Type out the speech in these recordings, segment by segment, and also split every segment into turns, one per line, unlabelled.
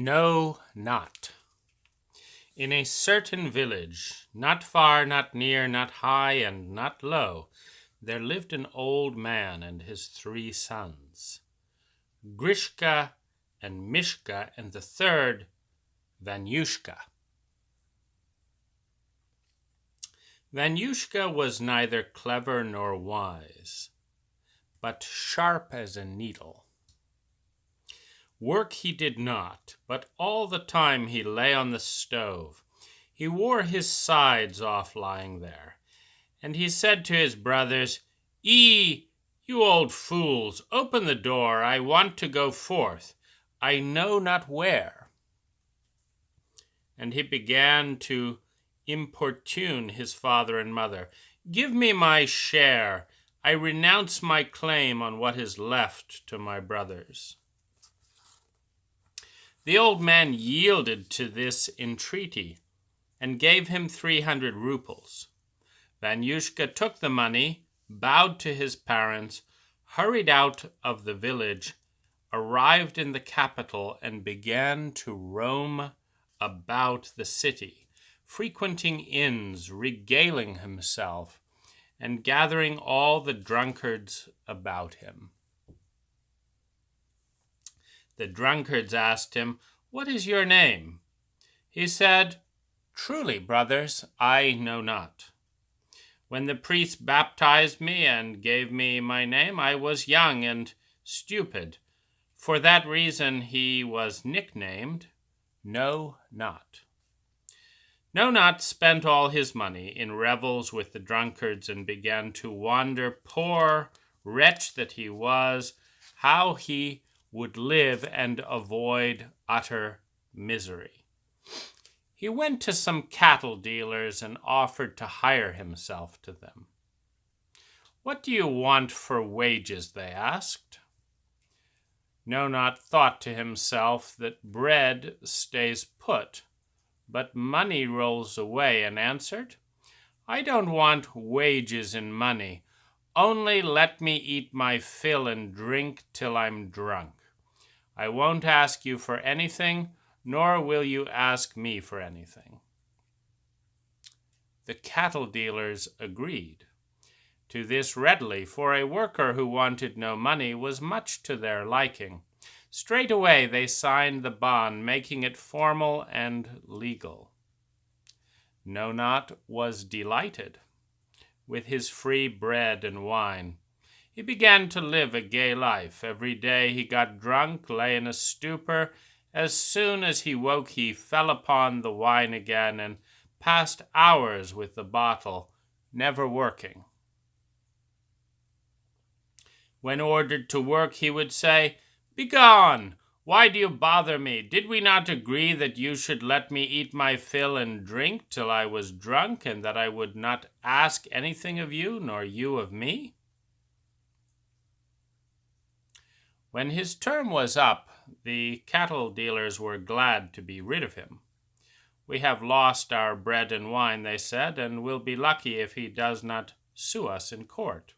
No, not. In a certain village, not far, not near, not high, and not low, there lived an old man and his 3 sons, Grishka and Mishka, and the third, Vanyushka. Vanyushka was neither clever nor wise, but sharp as a needle. Work he did not, but all the time he lay on the stove. He wore his sides off lying there, and he said to his brothers, "You old fools, open the door, I want to go forth, I know not where." And he began to importune his father and mother, "Give me my share, I renounce my claim on what is left to my brothers." The old man yielded to this entreaty and gave him 300 roubles. Vanyushka took the money, bowed to his parents, hurried out of the village, arrived in the capital, and began to roam about the city, frequenting inns, regaling himself, and gathering all the drunkards about him. The drunkards asked him, "What is your name?" He said, "Truly, brothers, I know not. When the priest baptized me and gave me my name, I was young and stupid. For that reason he was nicknamed Know Not." Know Not spent all his money in revels with the drunkards and began to wonder, poor wretch that he was, how he would live and avoid utter misery. He went to some cattle dealers and offered to hire himself to them. "What do you want for wages?" they asked. Know Not thought to himself that bread stays put, but money rolls away, and answered, "I don't want wages in money. Only let me eat my fill and drink till I'm drunk. I won't ask you for anything, nor will you ask me for anything." The cattle dealers agreed to this readily, for a worker who wanted no money was much to their liking. Straightway they signed the bond, making it formal and legal. Know Not was delighted with his free bread and wine. He began to live a gay life. Every day he got drunk, lay in a stupor. As soon as he woke, he fell upon the wine again and passed hours with the bottle, never working. When ordered to work, he would say, "Begone! Why do you bother me? Did we not agree that you should let me eat my fill and drink till I was drunk, and that I would not ask anything of you, nor you of me?" When his term was up, the cattle dealers were glad to be rid of him. "We have lost our bread and wine," they said, "and will be lucky if he does not sue us in court."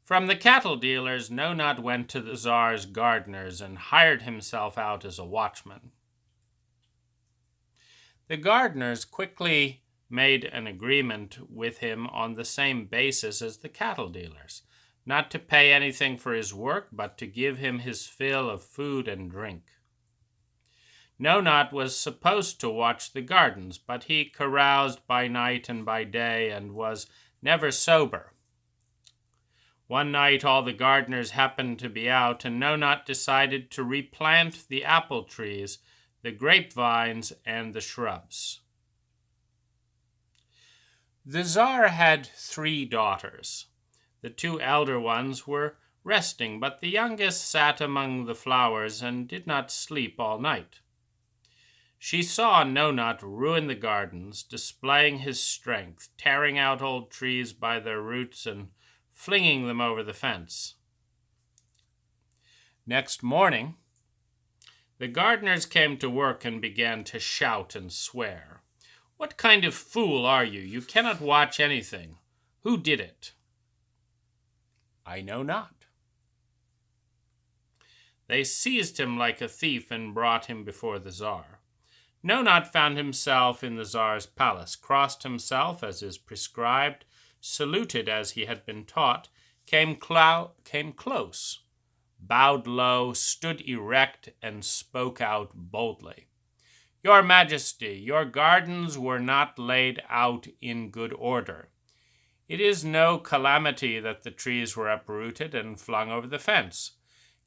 From the cattle dealers, Know Not went to the Tsar's gardeners and hired himself out as a watchman. The gardeners quickly made an agreement with him on the same basis as the cattle dealers, not to pay anything for his work, but to give him his fill of food and drink. Know Not was supposed to watch the gardens, but he caroused by night and by day and was never sober. One night all the gardeners happened to be out, and Know Not decided to replant the apple trees, the grapevines, and the shrubs. The Tsar had 3 daughters. The 2 elder ones were resting, but the youngest sat among the flowers and did not sleep all night. She saw Know Not ruin the gardens, displaying his strength, tearing out old trees by their roots and flinging them over the fence. Next morning, the gardeners came to work and began to shout and swear. "What kind of fool are you? You cannot watch anything. Who did it?" "I know not." They seized him like a thief and brought him before the Tsar. Nonot found himself in the Tsar's palace, crossed himself as is prescribed, saluted as he had been taught, came close, bowed low, stood erect, and spoke out boldly. Your Majesty, your gardens were not laid out in good order. It is no calamity that the trees were uprooted and flung over the fence.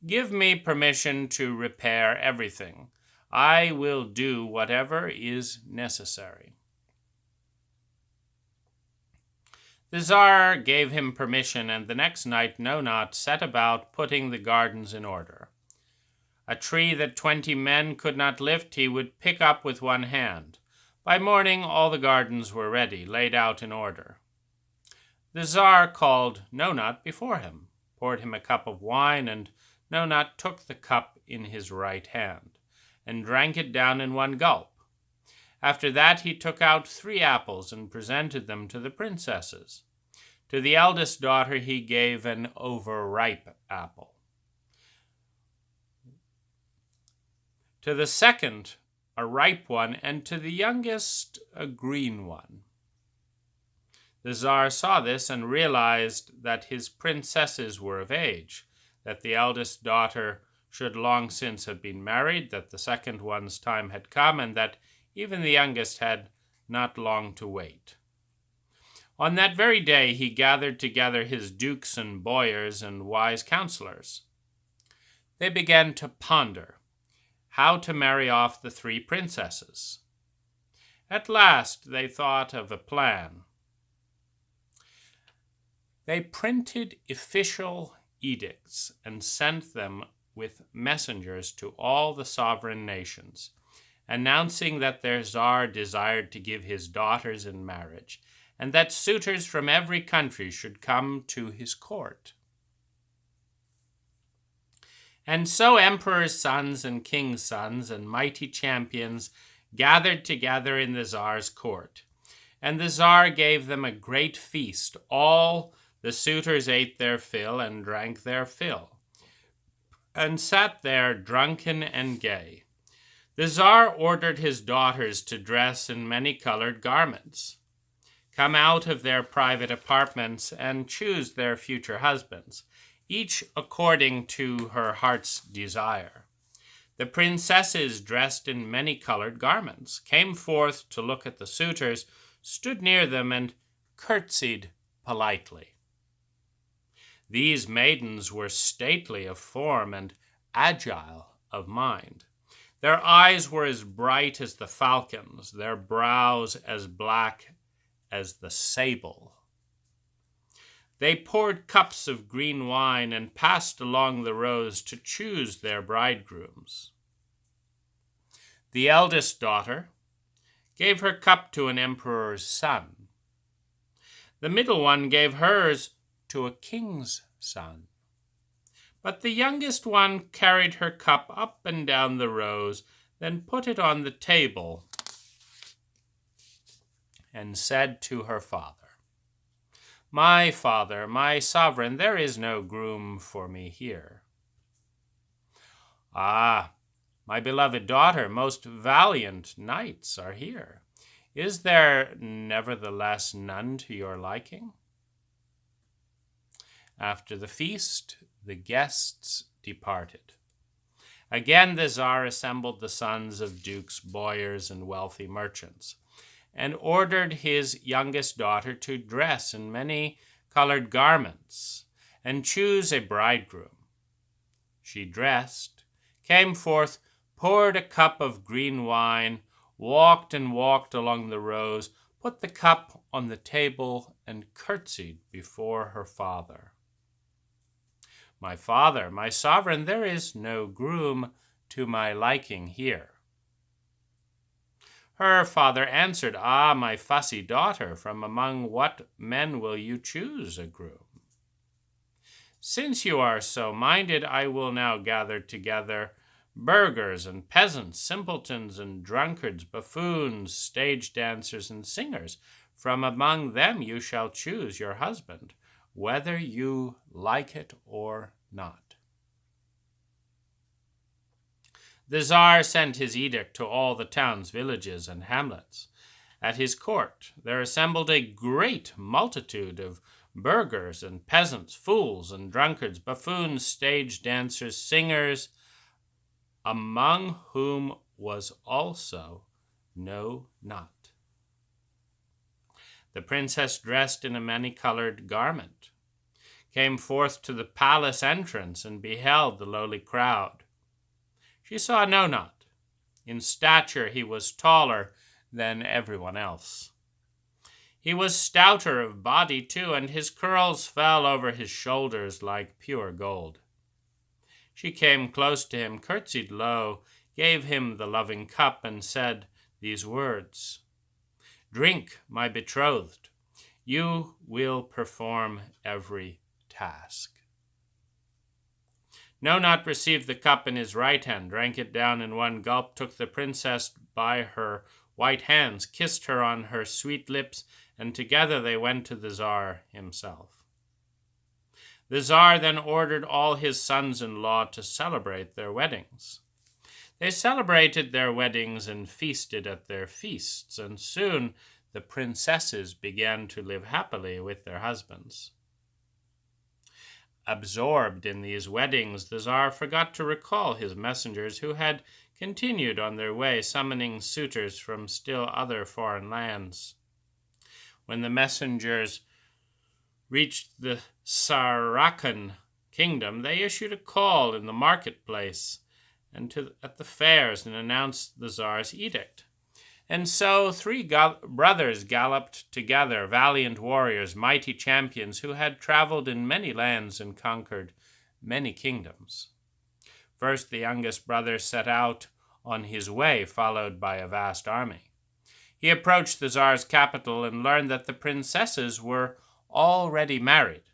Give me permission to repair everything. I will do whatever is necessary. The Tsar gave him permission, and the next night Nonot set about putting the gardens in order. A tree that 20 men could not lift he would pick up with one hand. By morning all the gardens were ready, laid out in order. The Tsar called Nonot before him, poured him a cup of wine, and Nonot took the cup in his right hand, and drank it down in one gulp. After that he took out 3 apples and presented them to the princesses. To the eldest daughter he gave an overripe apple. To the second, a ripe one, and to the youngest, a green one. The Tsar saw this and realized that his princesses were of age, that the eldest daughter should long since have been married, that the second one's time had come, and that even the youngest had not long to wait. On that very day he gathered together his dukes and boyars and wise counselors. They began to ponder how to marry off the 3 princesses. At last they thought of a plan. They printed official edicts and sent them with messengers to all the sovereign nations, announcing that their Tsar desired to give his daughters in marriage, and that suitors from every country should come to his court. And so emperors' sons and kings' sons and mighty champions gathered together in the Tsar's court, and the Tsar gave them a great feast. All the suitors ate their fill and drank their fill, and sat there drunken and gay. The Tsar ordered his daughters to dress in many-colored garments, come out of their private apartments, and choose their future husbands, each according to her heart's desire. The princesses, dressed in many-colored garments, came forth to look at the suitors, stood near them, and curtsied politely. These maidens were stately of form and agile of mind. Their eyes were as bright as the falcon's, their brows as black as the sable. They poured cups of green wine and passed along the rows to choose their bridegrooms. The eldest daughter gave her cup to an emperor's son. The middle one gave hers to a king's son. But the youngest one carried her cup up and down the rows, then put it on the table and said to her father, My father, my sovereign, there is no groom for me here. Ah, my beloved daughter, most valiant knights are here. Is there nevertheless none to your liking? After the feast, the guests departed. Again the Tsar assembled the sons of dukes, boyars, and wealthy merchants, and ordered his youngest daughter to dress in many-colored garments and choose a bridegroom. She dressed, came forth, poured a cup of green wine, walked and walked along the rows, put the cup on the table, and curtsied before her father. My father, my sovereign, there is no groom to my liking here. Her father answered, Ah, my fussy daughter, from among what men will you choose a groom? Since you are so minded, I will now gather together burghers and peasants, simpletons and drunkards, buffoons, stage dancers and singers. From among them you shall choose your husband, whether you like it or not. The Tsar sent his edict to all the towns, villages, and hamlets. At his court there assembled a great multitude of burghers and peasants, fools and drunkards, buffoons, stage dancers, singers, among whom was also No Not. The princess, dressed in a many-colored garment, came forth to the palace entrance and beheld the lowly crowd. She saw No Not. In stature he was taller than everyone else. He was stouter of body, too, and his curls fell over his shoulders like pure gold. She came close to him, curtsied low, gave him the loving cup, and said these words, "Drink, my betrothed. You will perform every task." No Not received the cup in his right hand, drank it down in one gulp, took the princess by her white hands, kissed her on her sweet lips, and together they went to the Tsar himself. The Tsar then ordered all his sons-in-law to celebrate their weddings. They celebrated their weddings and feasted at their feasts, and soon the princesses began to live happily with their husbands. Absorbed in these weddings, the Tsar forgot to recall his messengers, who had continued on their way, summoning suitors from still other foreign lands. When the messengers reached the Saracen kingdom, they issued a call in the marketplace and at the fairs and announced the Tsar's edict. And so 3 brothers galloped together, valiant warriors, mighty champions, who had traveled in many lands and conquered many kingdoms. First, the youngest brother set out on his way, followed by a vast army. He approached the Tsar's capital and learned that the princesses were already married.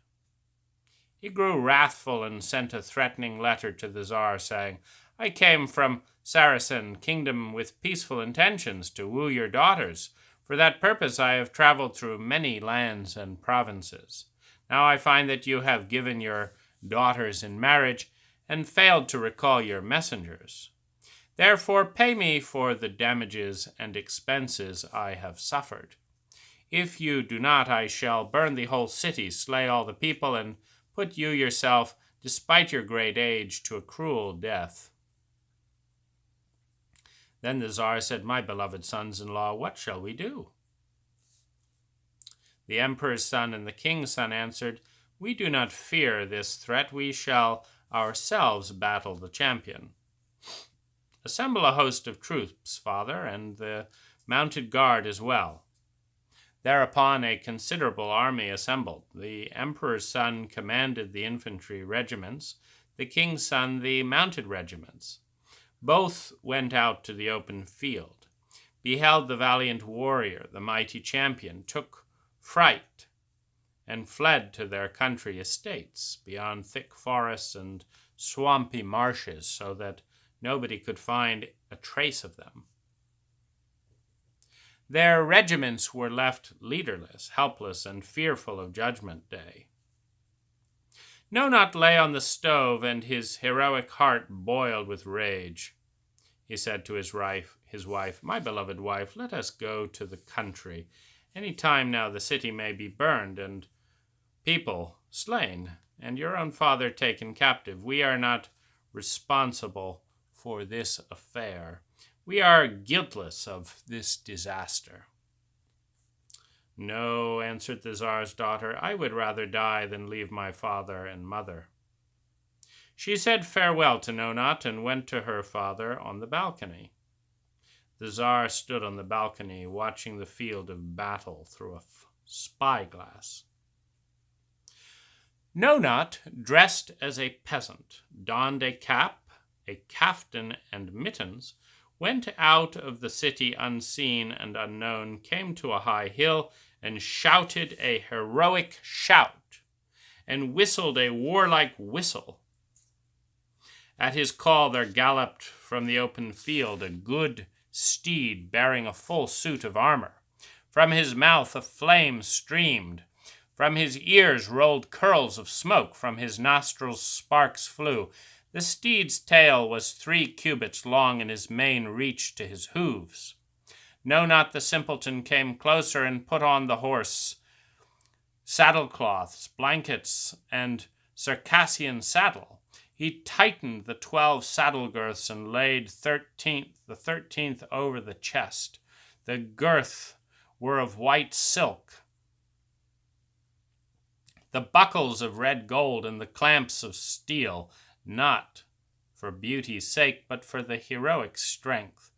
He grew wrathful and sent a threatening letter to the Tsar, saying, "I came from Saracen kingdom with peaceful intentions to woo your daughters. For that purpose I have traveled through many lands and provinces. Now I find that you have given your daughters in marriage and failed to recall your messengers. Therefore pay me for the damages and expenses I have suffered. If you do not, I shall burn the whole city, slay all the people, and put you yourself, despite your great age, to a cruel death." Then the Tsar said, "My beloved sons-in-law, what shall we do?" The emperor's son and the king's son answered, "We do not fear this threat. We shall ourselves battle the champion." "Assemble a host of troops, father, and the mounted guard as well." Thereupon a considerable army assembled. The emperor's son commanded the infantry regiments, the king's son the mounted regiments. Both went out to the open field, beheld the valiant warrior, the mighty champion, took fright, and fled to their country estates beyond thick forests and swampy marshes, so that nobody could find a trace of them. Their regiments were left leaderless, helpless, and fearful of Judgment Day. No Not lay on the stove, and his heroic heart boiled with rage. He said to his wife, "My beloved wife, let us go to the country. Any time now the city may be burned, and people slain, and your own father taken captive. We are not responsible for this affair. We are guiltless of this disaster." "No," answered the Tsar's daughter, "I would rather die than leave my father and mother." She said farewell to No Not and went to her father on the balcony. The Tsar stood on the balcony, watching the field of battle through a spyglass. No Not, dressed as a peasant, donned a cap, a caftan, and mittens, went out of the city unseen and unknown, came to a high hill, and shouted a heroic shout, and whistled a warlike whistle. At his call there galloped from the open field a good steed bearing a full suit of armor. From his mouth a flame streamed. From his ears rolled curls of smoke. From his nostrils sparks flew. The steed's tail was 3 cubits long, and his mane reached to his hooves. No, not the simpleton came closer and put on the horse saddlecloths, blankets, and Circassian saddle. He tightened the 12 saddle girths and laid the 13th over the chest. The girths were of white silk, the buckles of red gold, and the clamps of steel, not for beauty's sake, but for the heroic strength.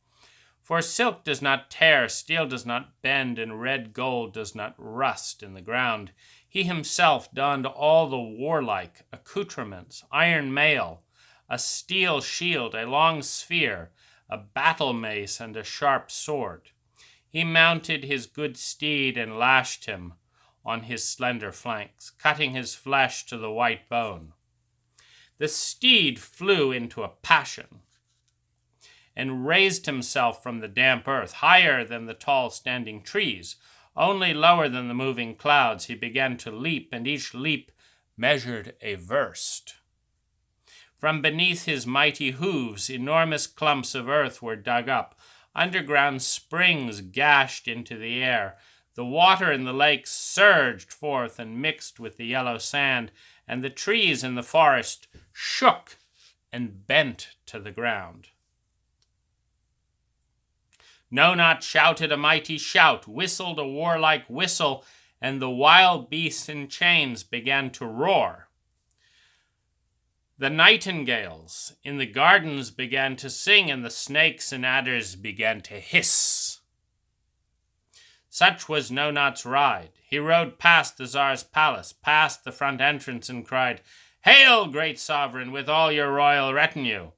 For silk does not tear, steel does not bend, and red gold does not rust in the ground. He himself donned all the warlike accoutrements, iron mail, a steel shield, a long spear, a battle mace, and a sharp sword. He mounted his good steed and lashed him on his slender flanks, cutting his flesh to the white bone. The steed flew into a passion and raised himself from the damp earth, higher than the tall standing trees, only lower than the moving clouds. He began to leap, and each leap measured a verst. From beneath his mighty hooves, enormous clumps of earth were dug up. Underground springs gashed into the air. The water in the lake surged forth and mixed with the yellow sand, and the trees in the forest shook and bent to the ground. No, not shouted a mighty shout, whistled a warlike whistle, and the wild beasts in chains began to roar. The nightingales in the gardens began to sing, and the snakes and adders began to hiss. Such was No Not's ride. He rode past the Tsar's palace, past the front entrance, and cried, "Hail, great sovereign, with all your royal retinue!"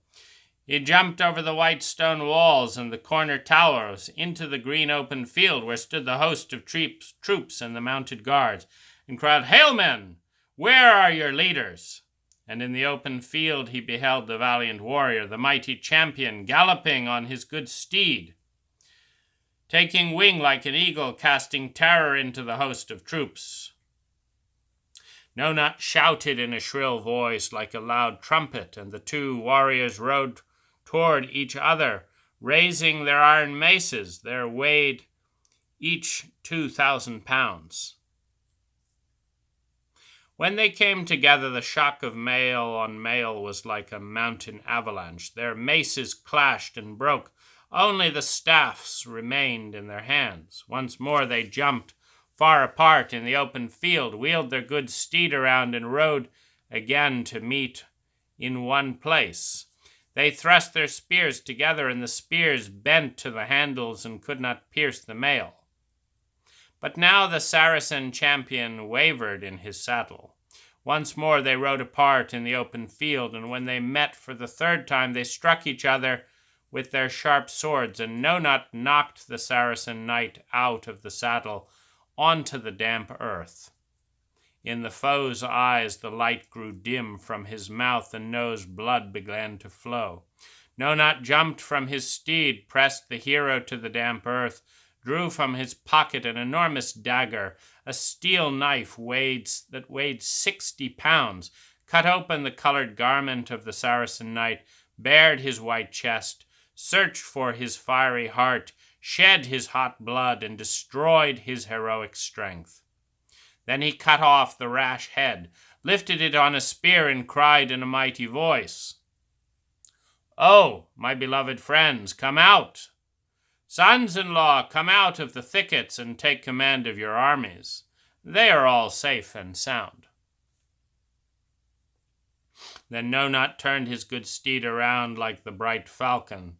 He jumped over the white stone walls and the corner towers into the green open field where stood the host of troops and the mounted guards, and cried, "Hail, men! Where are your leaders?" And in the open field he beheld the valiant warrior, the mighty champion, galloping on his good steed, taking wing like an eagle, casting terror into the host of troops. No Not shouted in a shrill voice like a loud trumpet, and the 2 warriors rode toward each other, raising their iron maces. Their weighed each 2,000 pounds. When they came together, the shock of mail on mail was like a mountain avalanche. Their maces clashed and broke. Only the staffs remained in their hands. Once more they jumped far apart in the open field, wheeled their good steed around, and rode again to meet in one place. They thrust their spears together, and the spears bent to the handles and could not pierce the mail. But now the Saracen champion wavered in his saddle. Once more they rode apart in the open field, and when they met for the 3rd time, they struck each other with their sharp swords, and No Not knocked the Saracen knight out of the saddle onto the damp earth. In the foe's eyes the light grew dim, from his mouth and nose blood began to flow. No Not jumped from his steed, pressed the hero to the damp earth, drew from his pocket an enormous dagger, a steel knife that weighed 60 pounds, cut open the colored garment of the Saracen knight, bared his white chest, searched for his fiery heart, shed his hot blood, and destroyed his heroic strength. Then he cut off the rash head, lifted it on a spear, and cried in a mighty voice, "Oh, my beloved friends, come out! Sons-in-law, come out of the thickets and take command of your armies. They are all safe and sound." Then No Not turned his good steed around like the bright falcon.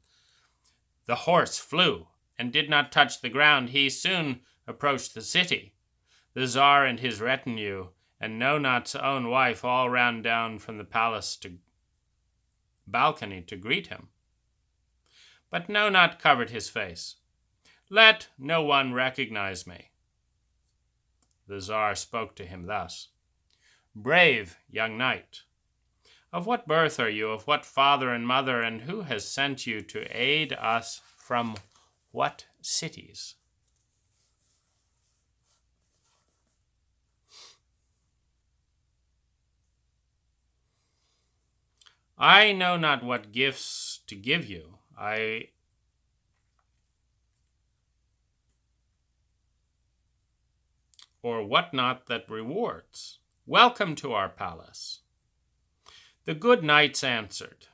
The horse flew and did not touch the ground. He soon approached the city. The Tsar and his retinue, and No Not's own wife, all ran down from the palace balcony to greet him. But No Not covered his face. "Let no one recognize me." The Tsar spoke to him thus, "Brave young knight, of what birth are you, of what father and mother, and who has sent you to aid us from what cities?" I know not what gifts to give you. Or what not that rewards. Welcome to our palace. The good knight answered,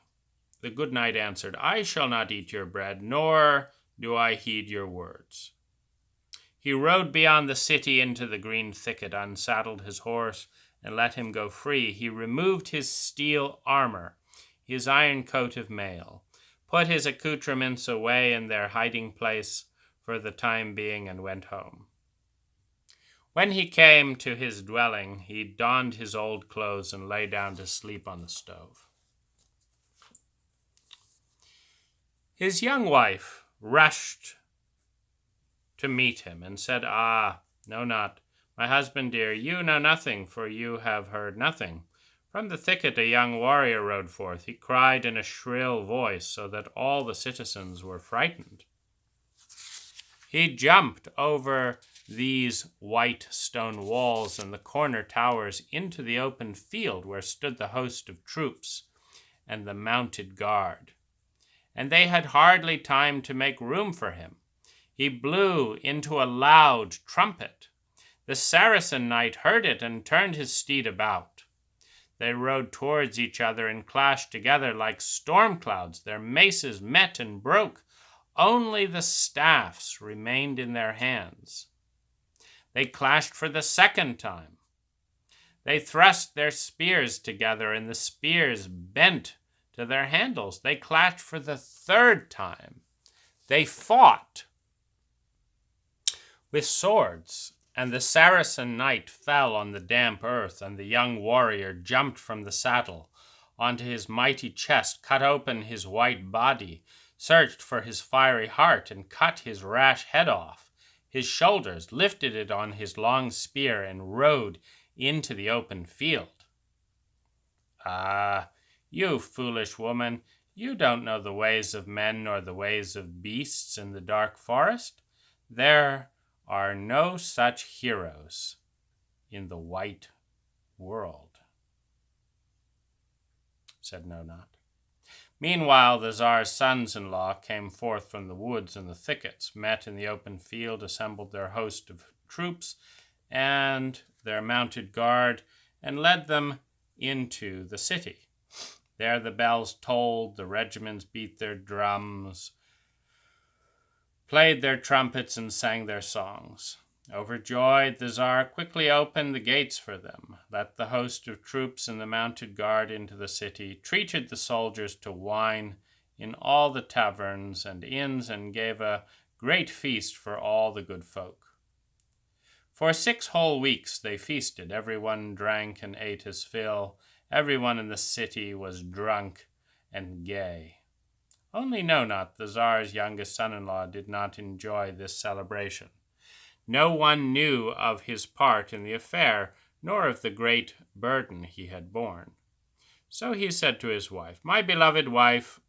I shall not eat your bread, nor do I heed your words. He rode beyond the city into the green thicket, unsaddled his horse, and let him go free. He removed his steel armor, his iron coat of mail, put his accoutrements away in their hiding place for the time being, and went home. When he came to his dwelling, he donned his old clothes and lay down to sleep on the stove. His young wife rushed to meet him and said, no, not. My husband dear, you know nothing, for you have heard nothing. From the thicket a young warrior rode forth. He cried in a shrill voice, so that all the citizens were frightened. He jumped over these white stone walls and the corner towers into the open field where stood the host of troops and the mounted guard. And they had hardly time to make room for him. He blew into a loud trumpet. The Saracen knight heard it and turned his steed about. They rode towards each other and clashed together like storm clouds. Their maces met and broke. Only the staffs remained in their hands. They clashed for the second time. They thrust their spears together, and the spears bent to their handles. They clashed for the third time. They fought with swords, and the Saracen knight fell on the damp earth, and the young warrior jumped from the saddle onto his mighty chest, cut open his white body, searched for his fiery heart, and cut his rash head off his shoulders, lifted it on his long spear, and rode into the open field. You foolish woman, you don't know the ways of men nor the ways of beasts in the dark forest. There are no such heroes in the white world, said No Not. Meanwhile, the Tsar's sons-in-law came forth from the woods and the thickets, met in the open field, assembled their host of troops and their mounted guard, and led them into the city. There the bells tolled, the regiments beat their drums, played their trumpets, and sang their songs. Overjoyed, the Tsar quickly opened the gates for them, let the host of troops and the mounted guard into the city, treated the soldiers to wine in all the taverns and inns, and gave a great feast for all the good folk. For 6 whole weeks they feasted. Everyone drank and ate his fill. Everyone in the city was drunk and gay. Only No Not, the Tsar's youngest son-in-law, did not enjoy this celebration. No one knew of his part in the affair, nor of the great burden he had borne. So he said to his wife, my beloved wife,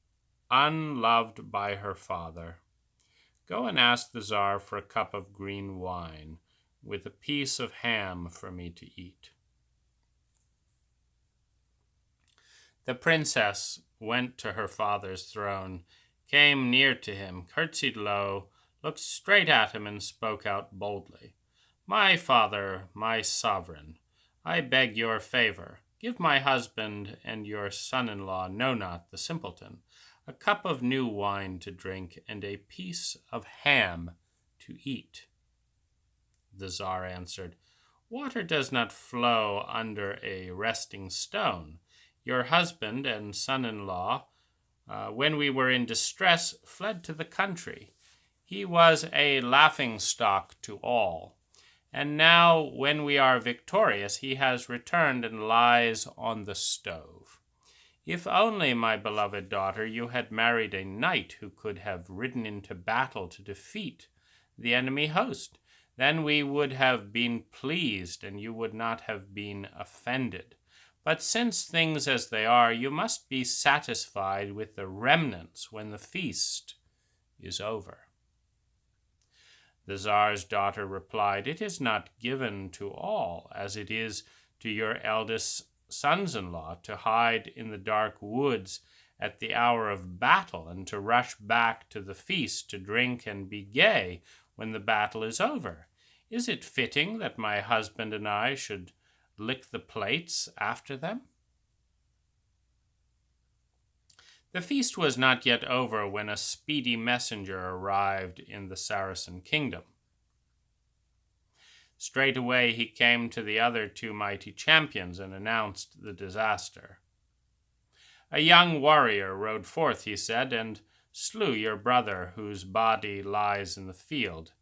unloved by her father, go and ask the Tsar for a cup of green wine, with a piece of ham for me to eat. The princess went to her father's throne, came near to him, curtsied low, looked straight at him, and spoke out boldly. My father, my sovereign, I beg your favor. Give my husband and your son-in-law, No Not the simpleton, a cup of new wine to drink and a piece of ham to eat. The Tsar answered, water does not flow under a resting stone. Your husband and son-in-law, when we were in distress, fled to the country. He was a laughingstock to all. And now, when we are victorious, he has returned and lies on the stove. If only, my beloved daughter, you had married a knight who could have ridden into battle to defeat the enemy host, then we would have been pleased, and you would not have been offended. But since things as they are, you must be satisfied with the remnants when the feast is over. The Tsar's daughter replied, it is not given to all, as it is to your eldest sons-in-law to hide in the dark woods at the hour of battle and to rush back to the feast to drink and be gay when the battle is over? Is it fitting that my husband and I should lick the plates after them?" The feast was not yet over when a speedy messenger arrived in the Saracen kingdom. Straightway he came to the other two mighty champions and announced the disaster. "A young warrior rode forth," he said, "and slew your brother, whose body lies in the field.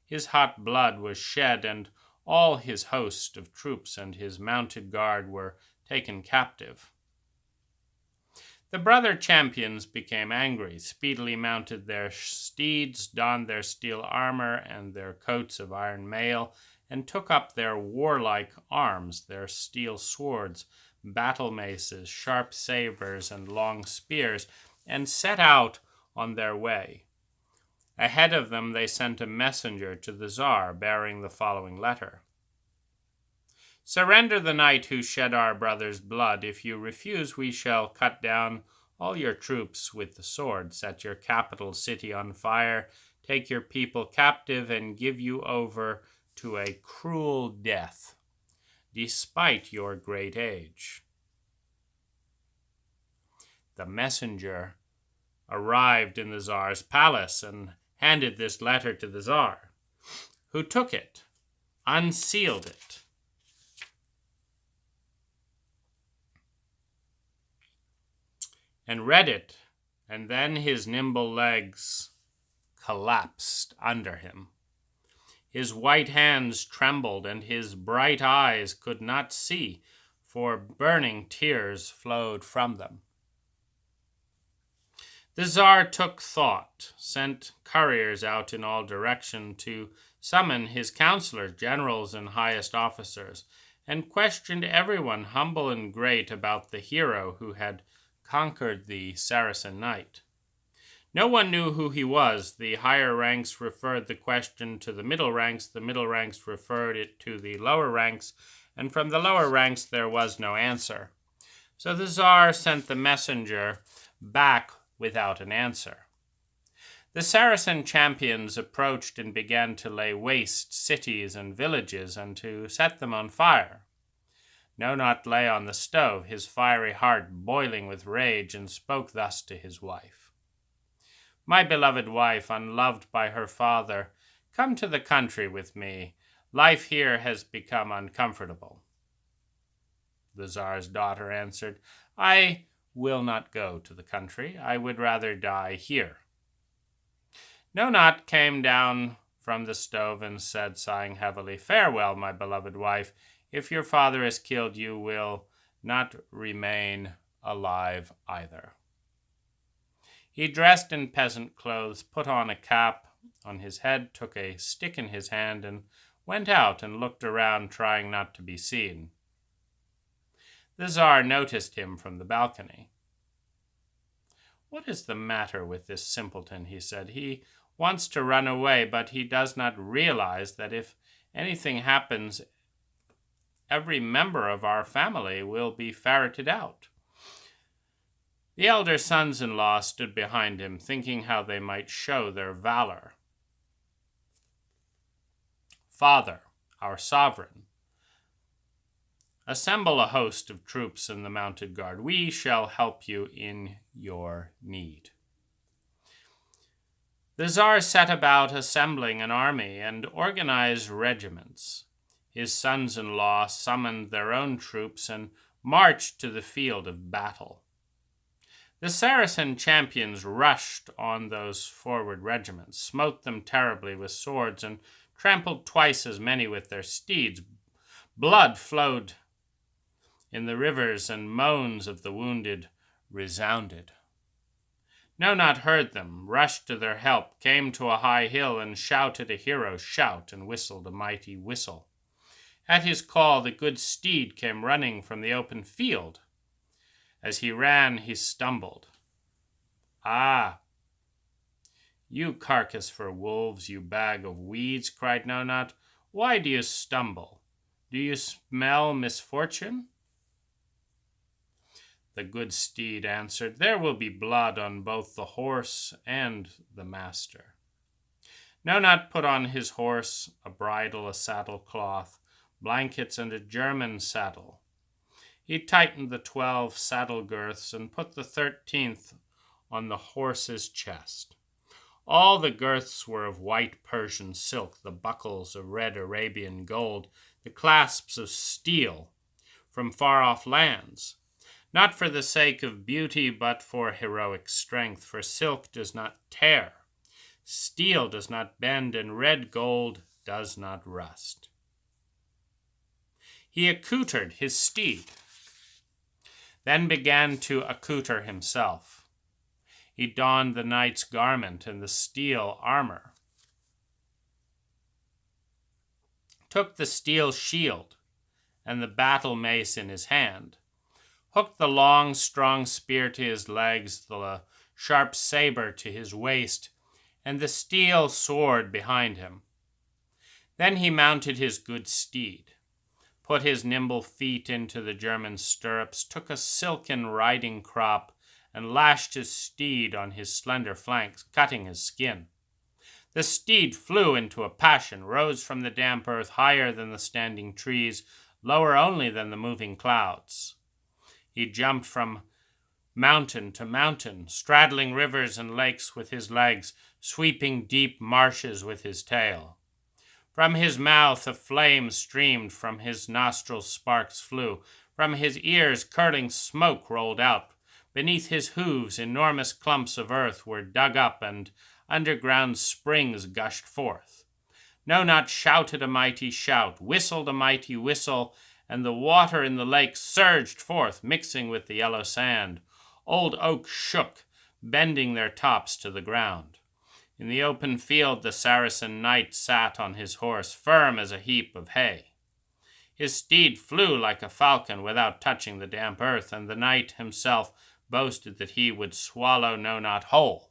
His hot blood was shed, and all his host of troops and his mounted guard were taken captive." The brother champions became angry, speedily mounted their steeds, donned their steel armor and their coats of iron mail, and took up their warlike arms, their steel swords, battle maces, sharp sabers, and long spears, and set out on their way. Ahead of them they sent a messenger to the Tsar, bearing the following letter: "Surrender the knight who shed our brother's blood. If you refuse, we shall cut down all your troops with the sword, set your capital city on fire, take your people captive, and give you over to a cruel death, despite your great age." The messenger arrived in the Tsar's palace and handed this letter to the Tsar, who took it, unsealed it, and read it, and then his nimble legs collapsed under him. His white hands trembled, and his bright eyes could not see, for burning tears flowed from them. The Tsar took thought, sent couriers out in all directions to summon his counselors, generals, and highest officers, and questioned everyone, humble and great, about the hero who had conquered the Saracen knight. No one knew who he was. The higher ranks referred the question to the middle ranks referred it to the lower ranks, and from the lower ranks there was no answer. So the Tsar sent the messenger back without an answer. The Saracen champions approached and began to lay waste cities and villages and to set them on fire. Nonot lay on the stove, his fiery heart boiling with rage, and spoke thus to his wife: "My beloved wife, unloved by her father, come to the country with me. Life here has become uncomfortable." The Tsar's daughter answered, "I will not go to the country. I would rather die here." Nonot came down from the stove and said, sighing heavily, "Farewell, my beloved wife. If your father is killed, you will not remain alive either." He dressed in peasant clothes, put on a cap on his head, took a stick in his hand, and went out and looked around, trying not to be seen. The Tsar noticed him from the balcony. "What is the matter with this simpleton?" he said. "He wants to run away, but he does not realize that if anything happens, every member of our family will be ferreted out." The elder sons-in-law stood behind him, thinking how they might show their valor. "Father, our sovereign, assemble a host of troops in the mounted guard. We shall help you in your need." The Tsar set about assembling an army and organized regiments. His sons-in-law summoned their own troops and marched to the field of battle. The Saracen champions rushed on those forward regiments, smote them terribly with swords, and trampled twice as many with their steeds. Blood flowed in the rivers, and moans of the wounded resounded. Nonot heard them, rushed to their help, came to a high hill, and shouted a hero's shout, and whistled a mighty whistle. At his call, the good steed came running from the open field. As he ran, he stumbled. "Ah, you carcass for wolves, you bag of weeds," cried Nonot. "Why do you stumble? Do you smell misfortune?" The good steed answered, "There will be blood on both the horse and the master." Nonat put on his horse a bridle, a saddle cloth, blankets, and a German saddle. He tightened the 12 saddle girths and put the 13th on the horse's chest. All the girths were of white Persian silk, the buckles of red Arabian gold, the clasps of steel from far-off lands, not for the sake of beauty, but for heroic strength, for silk does not tear, steel does not bend, and red gold does not rust. He accoutered his steed, then began to accouter himself. He donned the knight's garment and the steel armor, took the steel shield and the battle mace in his hand, hooked the long, strong spear to his legs, the sharp saber to his waist, and the steel sword behind him. Then he mounted his good steed, put his nimble feet into the German stirrups, took a silken riding crop, and lashed his steed on his slender flanks, cutting his skin. The steed flew into a passion, rose from the damp earth higher than the standing trees, lower only than the moving clouds. He jumped from mountain to mountain, straddling rivers and lakes with his legs, sweeping deep marshes with his tail. From his mouth a flame streamed, from his nostrils sparks flew, from his ears curling smoke rolled out. Beneath his hooves enormous clumps of earth were dug up, and underground springs gushed forth. Nonat shouted a mighty shout, whistled a mighty whistle, and the water in the lake surged forth, mixing with the yellow sand. Old oaks shook, bending their tops to the ground. In the open field the Saracen knight sat on his horse, firm as a heap of hay. His steed flew like a falcon without touching the damp earth, and the knight himself boasted that he would swallow Nonat whole.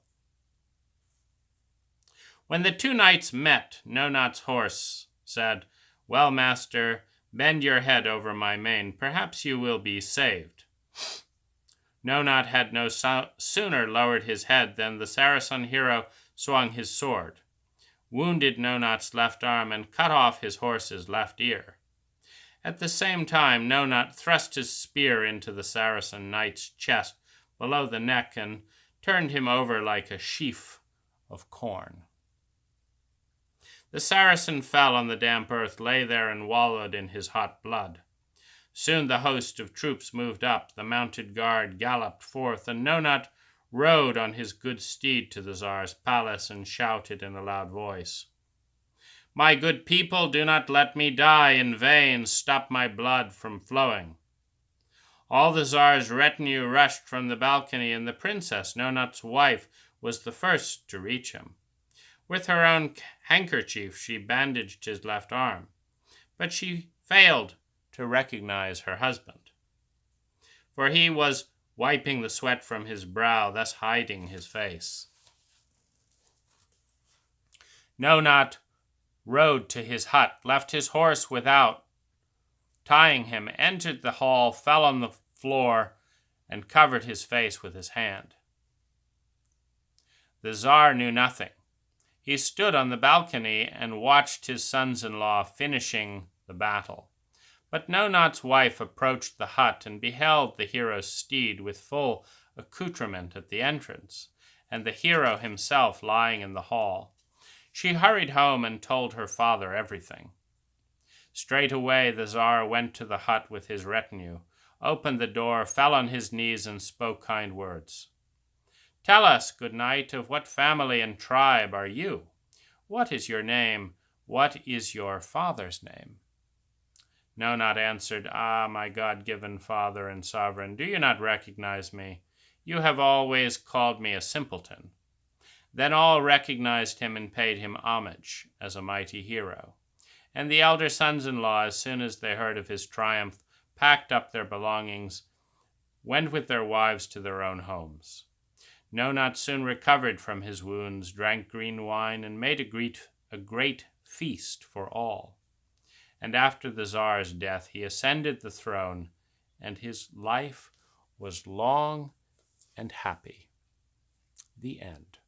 When the two knights met, Nonat's horse said, "Well, master, bend your head over my mane. Perhaps you will be saved." Nonat had no sooner lowered his head than the Saracen hero swung his sword, wounded Nonat's left arm, and cut off his horse's left ear. At the same time, Nonat thrust his spear into the Saracen knight's chest below the neck and turned him over like a sheaf of corn. The Saracen fell on the damp earth, lay there and wallowed in his hot blood. Soon the host of troops moved up, the mounted guard galloped forth, and Nonat rode on his good steed to the Tsar's palace and shouted in a loud voice, "My good people, do not let me die in vain. Stop my blood from flowing." All the Tsar's retinue rushed from the balcony, and the princess, Nonat's wife, was the first to reach him. With her own handkerchief she bandaged his left arm, but she failed to recognize her husband, for he was wiping the sweat from his brow, thus hiding his face. Nonat rode to his hut, left his horse without, tying him, entered the hall, fell on the floor, and covered his face with his hand. The Tsar knew nothing. He stood on the balcony and watched his sons-in-law finishing the battle. But Nonat's wife approached the hut and beheld the hero's steed with full accoutrement at the entrance, and the hero himself lying in the hall. She hurried home and told her father everything. Straightway the Tsar went to the hut with his retinue, opened the door, fell on his knees, and spoke kind words. "Tell us, good knight, of what family and tribe are you? What is your name? What is your father's name?" Nonat answered, "Ah, my God-given father and sovereign, do you not recognize me? You have always called me a simpleton." Then all recognized him and paid him homage as a mighty hero. And the elder sons-in-law, as soon as they heard of his triumph, packed up their belongings, went with their wives to their own homes. Nonat soon recovered from his wounds, drank green wine, and made a great feast for all. And after the Tsar's death, he ascended the throne, and his life was long and happy. The end.